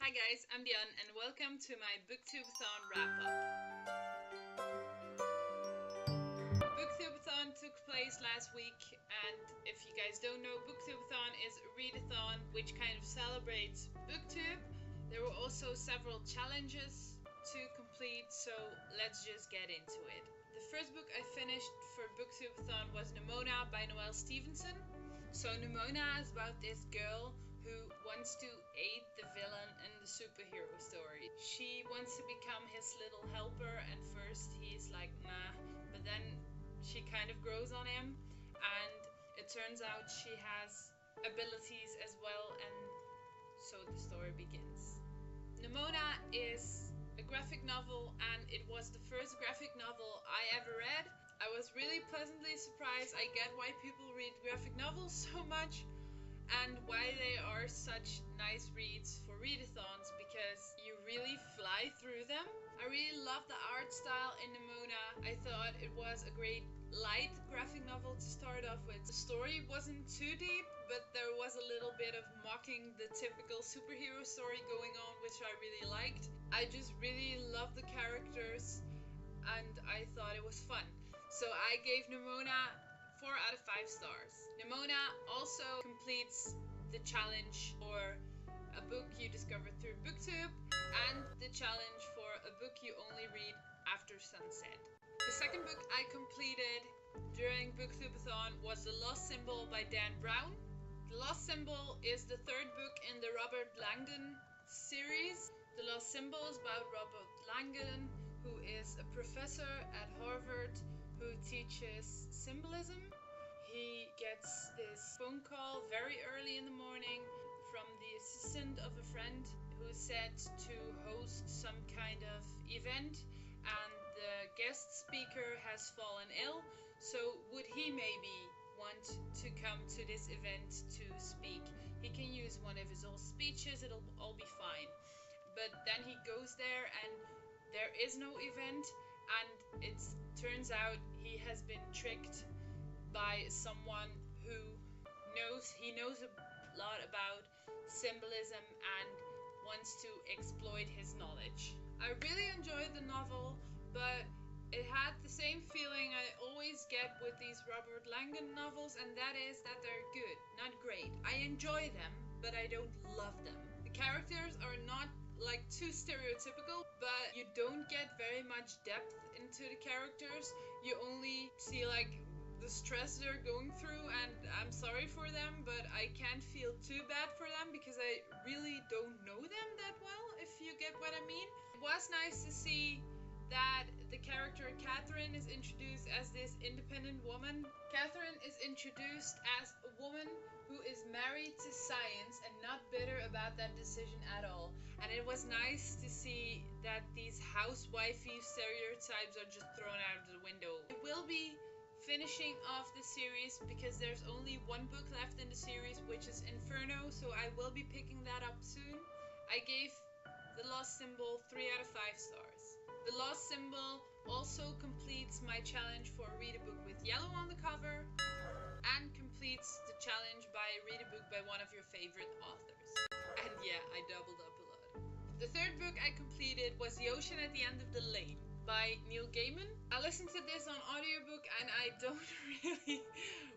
Hi guys, I'm Diane and welcome to my BookTubeAthon wrap-up. BookTubeAthon took place last week, and if you guys don't know, BookTubeAthon is a readathon which kind of celebrates BookTube. There were also several challenges to complete, so let's just get into it. The first book I finished for BookTubeAthon was Nimona by Noelle Stevenson. So Nimona is about this girl who wants to aid the villain in the superhero story. She wants to become his little helper, and first he's like, nah, but then she kind of grows on him, and it turns out she has abilities as well, and so the story begins. Nimona is a graphic novel, and it was the first graphic novel I ever read. I was really pleasantly surprised. I get why people read graphic novels so much and why they are such nice reads for readathons, because you really fly through them. I really love the art style in Nimona. I thought it was a great light graphic novel to start off with. The story wasn't too deep, but there was a little bit of mocking the typical superhero story going on, which I really liked. I just really loved the characters and I thought it was fun. So I gave Nimona 4 out of 5 stars. Nimona also completes the challenge for a book you discovered through BookTube and the challenge for a book you only read after sunset. The second book I completed during BookTubeAthon was The Lost Symbol by Dan Brown. The Lost Symbol is the third book in the Robert Langdon series. The Lost Symbol is about Robert Langdon, who is a professor at Harvard who teaches symbolism. He gets this phone call very early in the morning from the assistant of a friend who is set to host some kind of event, and the guest speaker has fallen ill, so would he maybe want to come to this event to speak? He can use one of his old speeches, it'll all be fine. But then he goes there and there is no event, and it turns out he has been tricked by someone who knows a lot about symbolism and wants to exploit his knowledge. I really enjoyed the novel, but it had the same feeling I always get with these Robert Langdon novels, and that is that they're good, not great. I enjoy them, but I don't love them. The characters are not like too stereotypical, but you don't get very much depth into the characters. You only see like the stress they're going through, and I'm sorry for them, but I can't feel too bad for them because I really don't know them that well, if you get what I mean. It was nice to see that the character Catherine is introduced as this independent woman. Catherine is introduced as a woman who is married to science and not bitter about that decision at all. And it was nice to see that these housewifey stereotypes are just thrown out of the window. I will be finishing off the series because there's only one book left in the series, which is Inferno, so I will be picking that up soon. I gave The Lost Symbol 3 out of 5 stars. The Lost Symbol also completes my challenge for read a book with yellow on the cover and completes the challenge by read a book by one of your favorite authors. And yeah, I doubled up a lot. The third book I completed was The Ocean at the End of the Lane by Neil Gaiman. I listened to this on audiobook and I don't really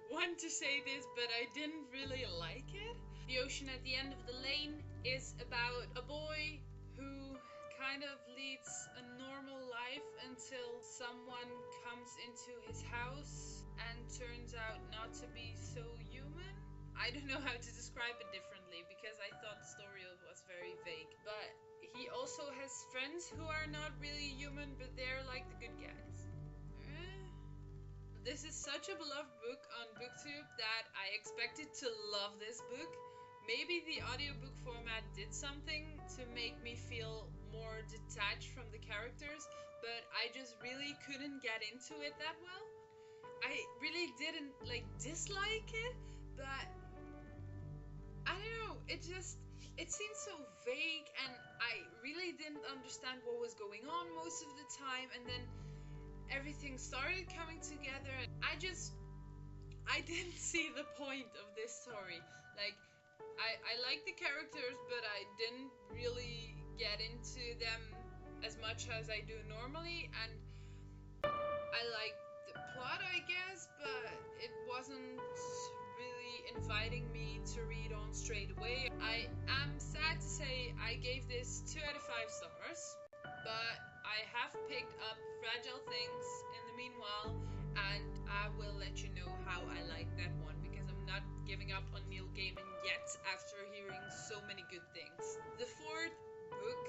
want to say this, but I didn't really like it. The Ocean at the End of the Lane is about a boy who kind of leads a normal life until someone comes into his house and turns out not to be so human. I don't know how to describe it differently because I thought the story was very vague. But he also has friends who are not really human, but they're like the good guys. This is such a beloved book on BookTube that I expected to love this book. Maybe the audiobook format did something to make me feel more detached from the characters, but I just really couldn't get into it that well. I really didn't dislike it, but I don't know, it seemed so vague and I really didn't understand what was going on most of the time, and then everything started coming together and I didn't see the point of this story. I like the characters, but I didn't really get into them as much as I do normally, and I like the plot, I guess, but it wasn't really inviting me to read on straight away. I am sad to say I gave this 2 out of 5 stars, but I have picked up Fragile Things in the meanwhile, and I will let you know how I like that one, because I'm not giving up on Neil Gaiman yet after hearing so many good things. The 4th book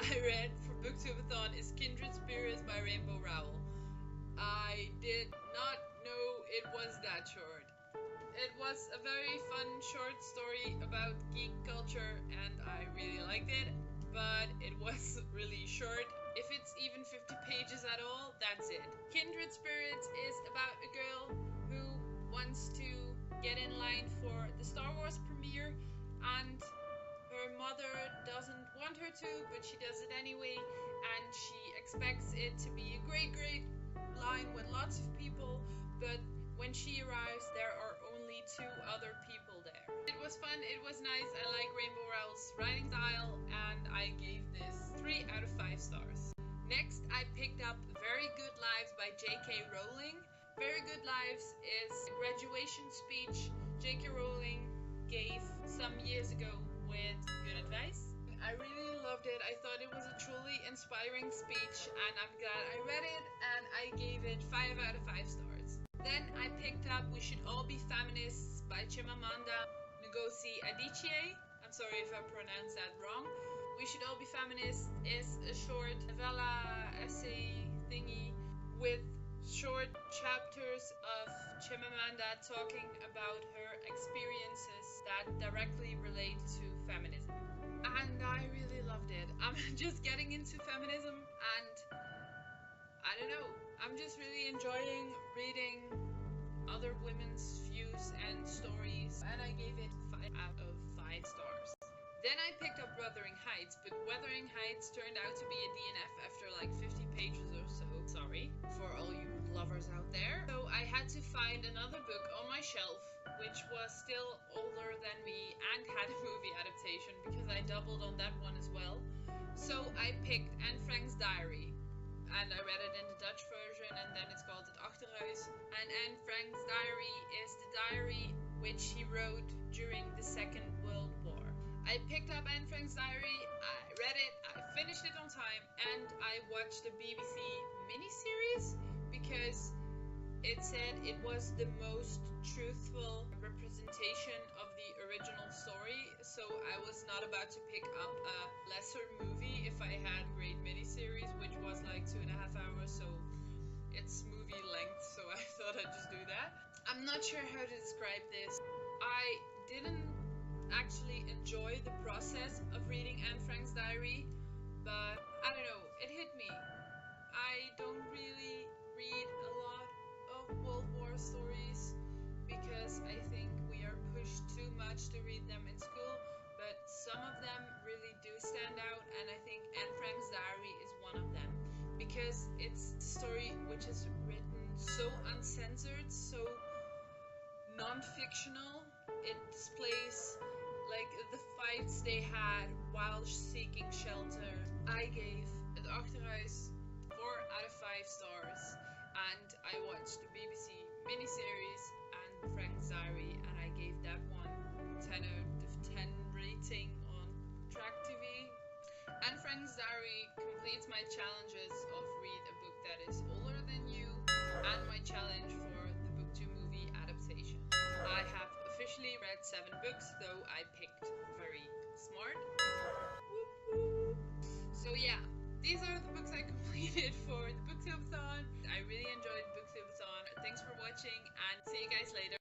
I read for BookTubeAthon is Kindred Spirits by Rowell. I did not know it was that short. It was a very fun short story about geek culture and I really liked it, but it was really short. If it's even 50 pages at all, that's it. Kindred Spirits is about a girl who wants to get in line for the Star Wars premiere, and her mother doesn't want her to, but she does it anyway, and she expects it to be a great line with lots of people, but when she arrives there are only 2 other people there. It was fun, it was nice, I like Rowell's writing style, and I gave this 3 out of 5 stars. Next, I picked up Very Good Lives by J.K. Rowling. Very Good Lives is a graduation speech J.K. Rowling gave some years ago with good advice. I really loved it. I thought it was a truly inspiring speech, and I'm glad I read it, and I gave it 5 out of 5 stars. Then I picked up We Should All Be Feminists by Chimamanda Ngozi Adichie. I'm sorry if I pronounced that wrong. We Should All Be Feminists is a short novella essay thingy with short chapters of Chimamanda talking about her experiences that directly relate to feminism. And I really loved it. I'm just getting into feminism, and I don't know, I'm just really enjoying reading other women's views and stories, and I gave it 5 out of 5 stars. Then I picked up Wuthering Heights, but Wuthering Heights turned out to be a DNF after like 50 pages or so. Sorry for all you lovers out there. So I had to find another book on my shelf, which was still older than me and had a movie adaptation, because I doubled on that one as well. So I picked Anne Frank's Diary, and I read it in the Dutch version, and then it's called Achterhuis. And Anne Frank's Diary is the diary which he wrote during the Second World War. I picked up Anne Frank's Diary, I read it, I finished it on time, and I watched the BBC miniseries because it said it was the most truthful representation of the original story, so I was not about to pick up a lesser movie if I had a great miniseries, which was like 2.5 hours, so it's movie length, so I thought I'd just do that. I'm not sure how to describe this. I didn't actually enjoy the process of reading Anne Frank's Diary, but I don't know, it hit me. I don't really read a lot of World War stories because I think we are pushed too much to read them in school, but some of them really do stand out, and I think Anne Frank's Diary is one of them because it's a story which is written so uncensored, so non-fictional. It displays like the fights they had while seeking shelter. I gave it Achterhuis 4 out of 5 stars, and I watched the BBC miniseries Anne Frank's Diary, and I gave that one 10 out of 10 rating on Track TV. Anne Frank's Diary completes my challenges of read a book that is older than you, and my challenge for the BookTube movie adaptation. I have officially read 7 books, though I picked very smart. Whoop whoop. So yeah, these are the books I completed for the BookTubeAthon. I really enjoyed BookTubeAthon. Thanks for watching, and see you guys later.